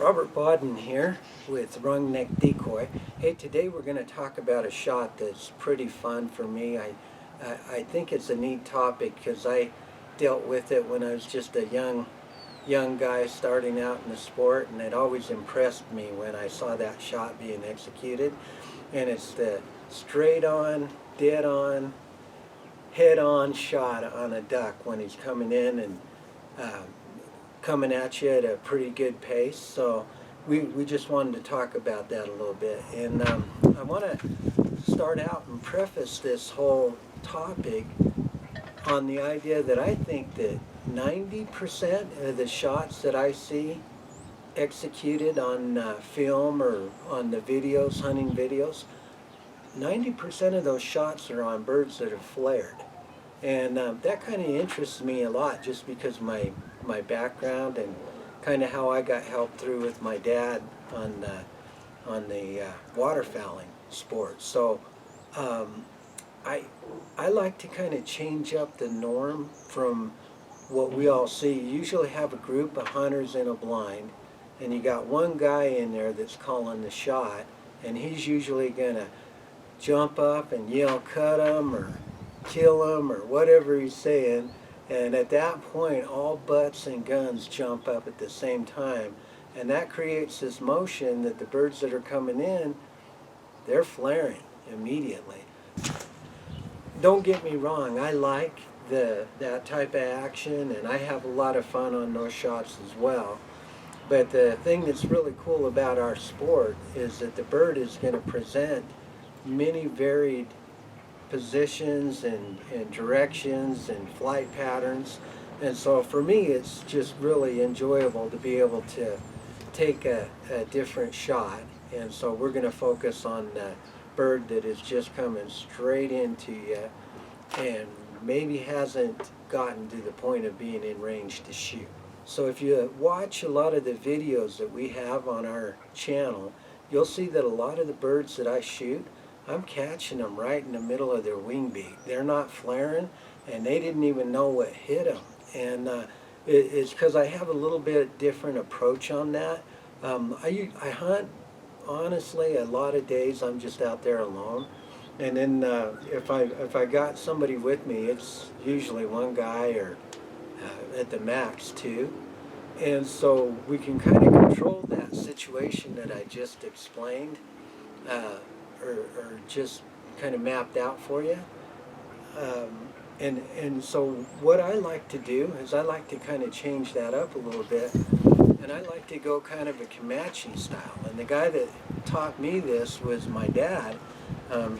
Robert Bawden here with WrungNeck Decoy. Hey, today we're going to talk about a shot that's pretty fun for me. I think it's a neat topic because I dealt with it when I was just a young guy starting out in the sport, and it always impressed me when I saw that shot being executed. And it's the straight on, dead on, head on shot on a duck when he's coming in and coming at you at a pretty good pace. So we just wanted to talk about that a little bit. And I want to start out and preface this whole topic on the idea that I think that 90% of the shots that I see executed on film or on the videos, hunting videos, 90% of those shots are on birds that are flared. And that kind of interests me a lot, just because my background and kind of how I got help through with my dad on the waterfowling sport. So I like to kind of change up the norm from what we all see. You usually have a group of hunters in a blind, and you got one guy in there that's calling the shot, and he's usually going to jump up and yell, "Cut him," or "Kill him," or whatever he's saying. And at that point, all butts and guns jump up at the same time, and that creates this motion that the birds that are coming in, they're flaring immediately. Don't get me wrong, I like that type of action, and I have a lot of fun on those shots as well. But the thing that's really cool about our sport is that the bird is going to present many varied positions and directions and flight patterns. And so for me, it's just really enjoyable to be able to take a different shot. And so we're going to focus on the bird that is just coming straight into you and maybe hasn't gotten to the point of being in range to shoot. So if you watch a lot of the videos that we have on our channel, you'll see that a lot of the birds that I shoot, I'm catching them right in the middle of their wing beat. They're not flaring, and they didn't even know what hit them. And it's because I have a little bit different approach on that. I hunt, honestly, a lot of days I'm just out there alone. And then if I got somebody with me, it's usually one guy or at the max two. And so we can kind of control that situation that I just explained. Or just kind of mapped out for you. And so what I like to do is I like to kind of change that up a little bit, and I like to go kind of a Comanche style. And the guy that taught me this was my dad.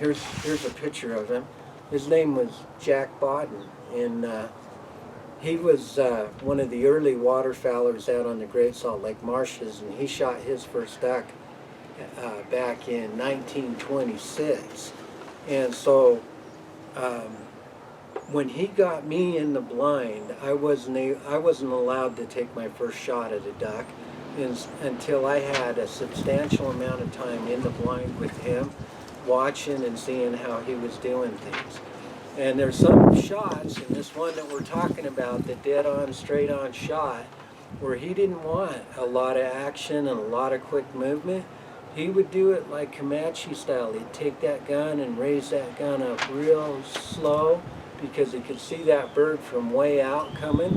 Here's a picture of him. His name was Jack Bawden, and he was one of the early waterfowlers out on the Great Salt Lake marshes, and he shot his first duck back in 1926. And so when he got me in the blind, I wasn't allowed to take my first shot at a duck until I had a substantial amount of time in the blind with him, watching and seeing how he was doing things. And there's some shots, and this one that we're talking about, the dead on, straight on shot, where he didn't want a lot of action and a lot of quick movement. He would do it like Comanche style. He'd take that gun and raise that gun up real slow because he could see that bird from way out coming.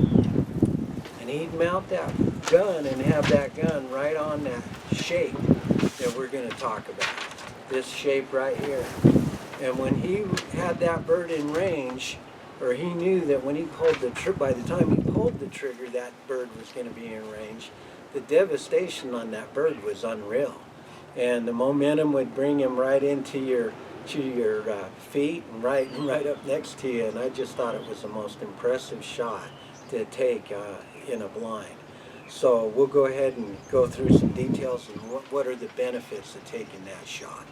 And he'd mount that gun and have that gun right on that shape that we're going to talk about. This shape right here. And when he had that bird in range, or he knew that when he pulled the trigger, by the time he pulled the trigger, that bird was going to be in range, the devastation on that bird was unreal. And the momentum would bring him right into your feet and right up next to you. And I just thought it was the most impressive shot to take in a blind. So we'll go ahead and go through some details and what are the benefits of taking that shot.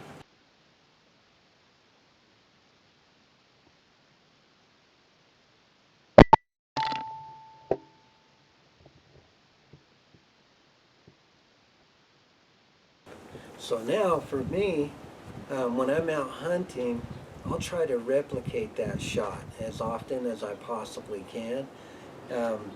So now for me, when I'm out hunting, I'll try to replicate that shot as often as I possibly can.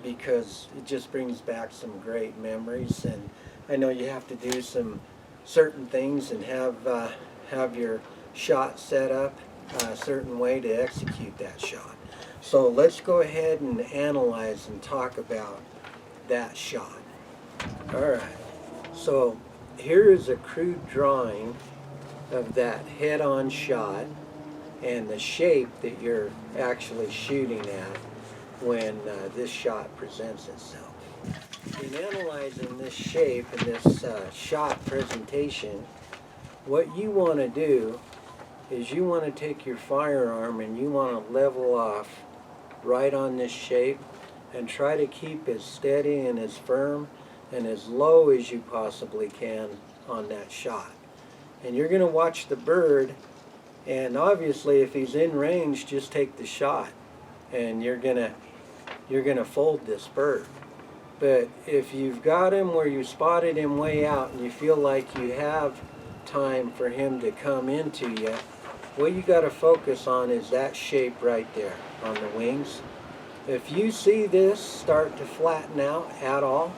because it just brings back some great memories. And I know you have to do some certain things and have your shot set up a certain way to execute that shot. So let's go ahead and analyze and talk about that shot. Alright, so here is a crude drawing of that head-on shot and the shape that you're actually shooting at when this shot presents itself. In analyzing this shape and this shot presentation, what you want to do is you want to take your firearm and you want to level off right on this shape and try to keep as steady and as firm and as low as you possibly can on that shot. And you're going to watch the bird, and obviously if he's in range, just take the shot and you're gonna fold this bird. But if you've got him where you spotted him way out and you feel like you have time for him to come into you, what you got to focus on is that shape right there on the wings. If you see this start to flatten out at all,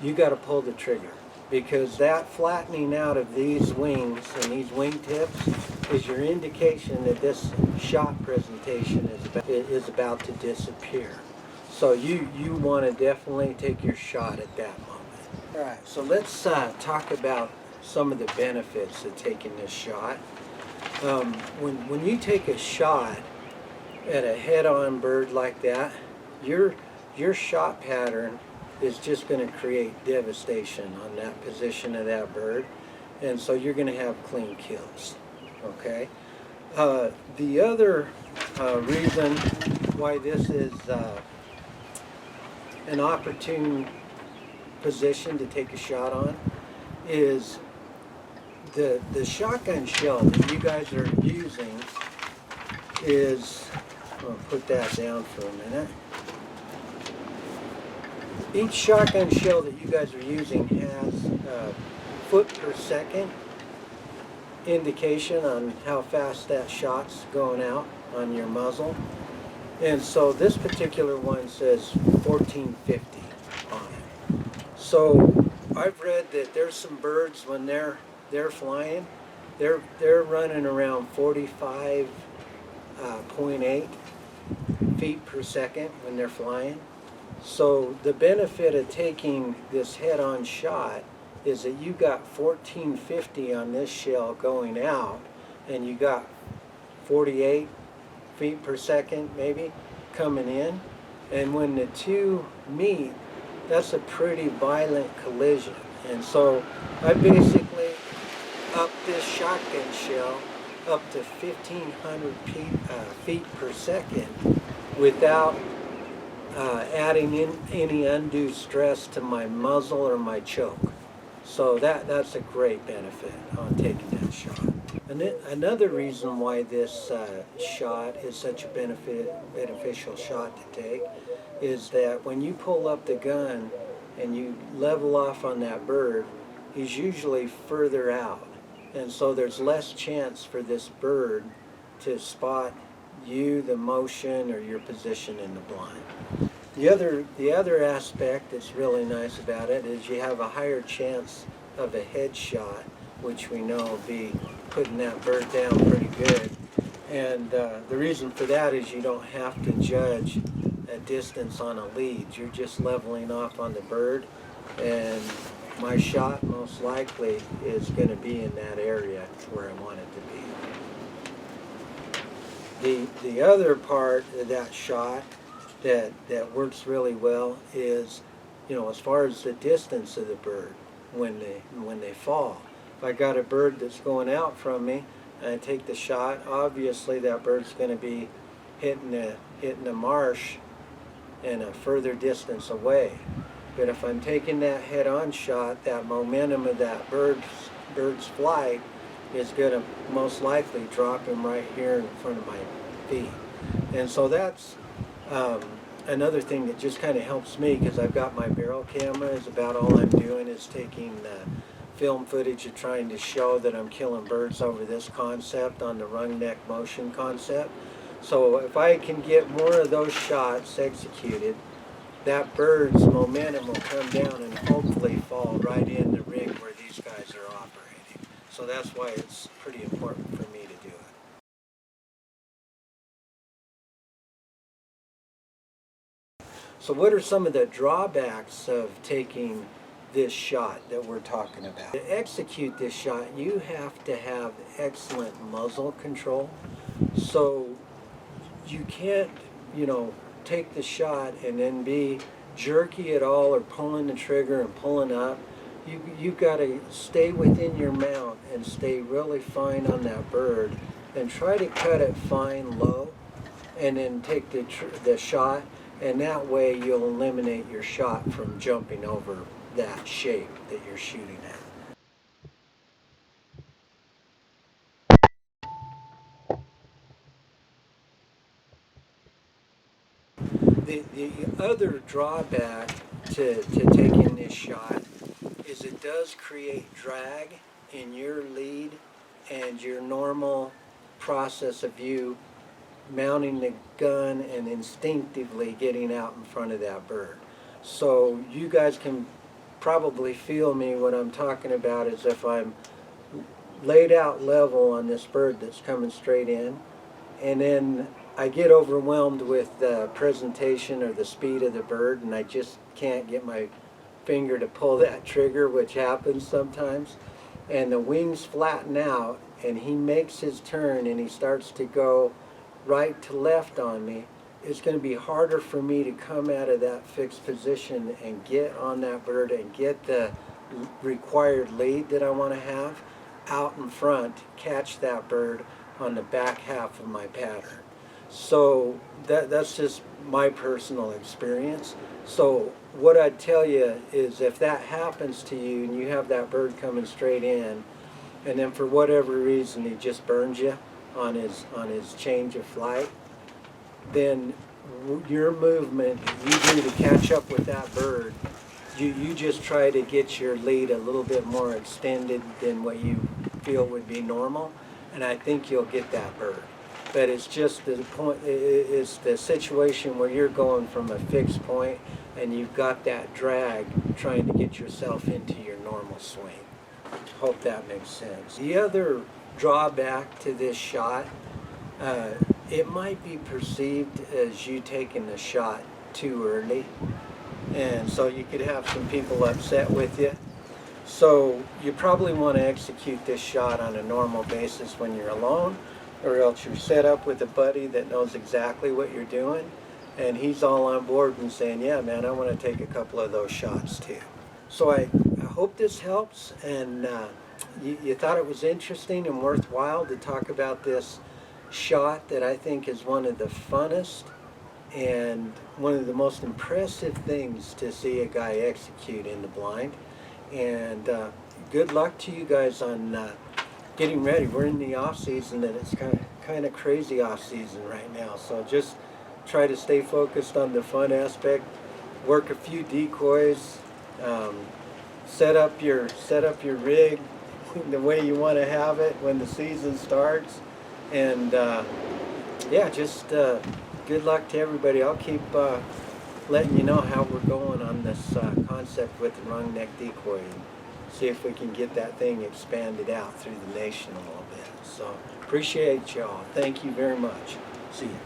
you got to pull the trigger, because that flattening out of these wings and these wingtips is your indication that this shot presentation is about to disappear. So you want to definitely take your shot at that moment. All right, so let's talk about some of the benefits of taking this shot. When you take a shot at a head-on bird like that, your shot pattern is just going to create devastation on that position of that bird, and so you're going to have clean kills. Okay. The other reason why this is an opportune position to take a shot on is the shotgun shell that you guys are using is, I'll put that down for a minute. Each shotgun shell that you guys are using has a foot per second indication on how fast that shot's going out on your muzzle. And so this particular one says 1450 on it. So I've read that there's some birds when they're flying, they're running around 45.8 feet per second when they're flying. So the benefit of taking this head-on shot is that you got 1450 on this shell going out, and you got 48 feet per second maybe coming in, and when the two meet, that's a pretty violent collision. And so I basically upped this shotgun shell up to 1500 feet per second without adding in any undue stress to my muzzle or my choke. So that's a great benefit on taking that shot. And another reason why this shot is such a beneficial shot to take is that when you pull up the gun and you level off on that bird, he's usually further out. And so there's less chance for this bird to spot you, the motion, or your position in the blind. The other aspect that's really nice about it is you have a higher chance of a headshot, which we know will be putting that bird down pretty good. And the reason for that is you don't have to judge a distance on a lead. You're just leveling off on the bird, and my shot most likely is going to be in that area where I want it to be. The other part of that shot that works really well is, you know, as far as the distance of the bird when they fall. If I got a bird that's going out from me and I take the shot, obviously that bird's going to be hitting the marsh and a further distance away. But if I'm taking that head-on shot, that momentum of that bird's flight is going to most likely drop him right here in front of my feet. And so that's another thing that just kind of helps me, because I've got my barrel camera. Is about all I'm doing is taking film footage of trying to show that I'm killing birds over this concept on the WrungNeck motion concept. So if I can get more of those shots executed, that bird's momentum will come down and hopefully fall right in the these guys are operating. So that's why it's pretty important for me to do it. So what are some of the drawbacks of taking this shot that we're talking about? To execute this shot, you have to have excellent muzzle control. So you can't, take the shot and then be jerky at all or pulling the trigger and pulling up. You've got to stay within your mount and stay really fine on that bird and try to cut it fine low and then take the shot, and that way you'll eliminate your shot from jumping over that shape that you're shooting at. The other drawback to taking this shot is it does create drag in your lead and your normal process of you mounting the gun and instinctively getting out in front of that bird. So you guys can probably feel me when I'm talking about as if I'm laid out level on this bird that's coming straight in, and then I get overwhelmed with the presentation or the speed of the bird, and I just can't get my finger to pull that trigger, which happens sometimes, and the wings flatten out and he makes his turn and he starts to go right to left on me. It's going to be harder for me to come out of that fixed position and get on that bird and get the required lead that I want to have out in front, catch that bird on the back half of my pattern. So that's just my personal experience. So what I'd tell you is if that happens to you and you have that bird coming straight in, and then for whatever reason he just burns you on his change of flight, then your movement you do to catch up with that bird, you just try to get your lead a little bit more extended than what you feel would be normal, and I think you'll get that bird. But it's just the point, it's the situation where you're going from a fixed point and you've got that drag trying to get yourself into your normal swing. Hope that makes sense. The other drawback to this shot, it might be perceived as you taking the shot too early, and so you could have some people upset with you. So you probably want to execute this shot on a normal basis when you're alone, or else you're set up with a buddy that knows exactly what you're doing, and he's all on board and saying, yeah man, I want to take a couple of those shots too. So I hope this helps, and you thought it was interesting and worthwhile to talk about this shot that I think is one of the funnest and one of the most impressive things to see a guy execute in the blind. And good luck to you guys on getting ready. We're in the off season, and it's kind of crazy off season right now. So just try to stay focused on the fun aspect. Work a few decoys. Set up your rig the way you want to have it when the season starts. And yeah, just good luck to everybody. I'll keep letting you know how we're going on this concept with the WrungNeck decoy, and see if we can get that thing expanded out through the nation a little bit. So appreciate y'all. Thank you very much. See you.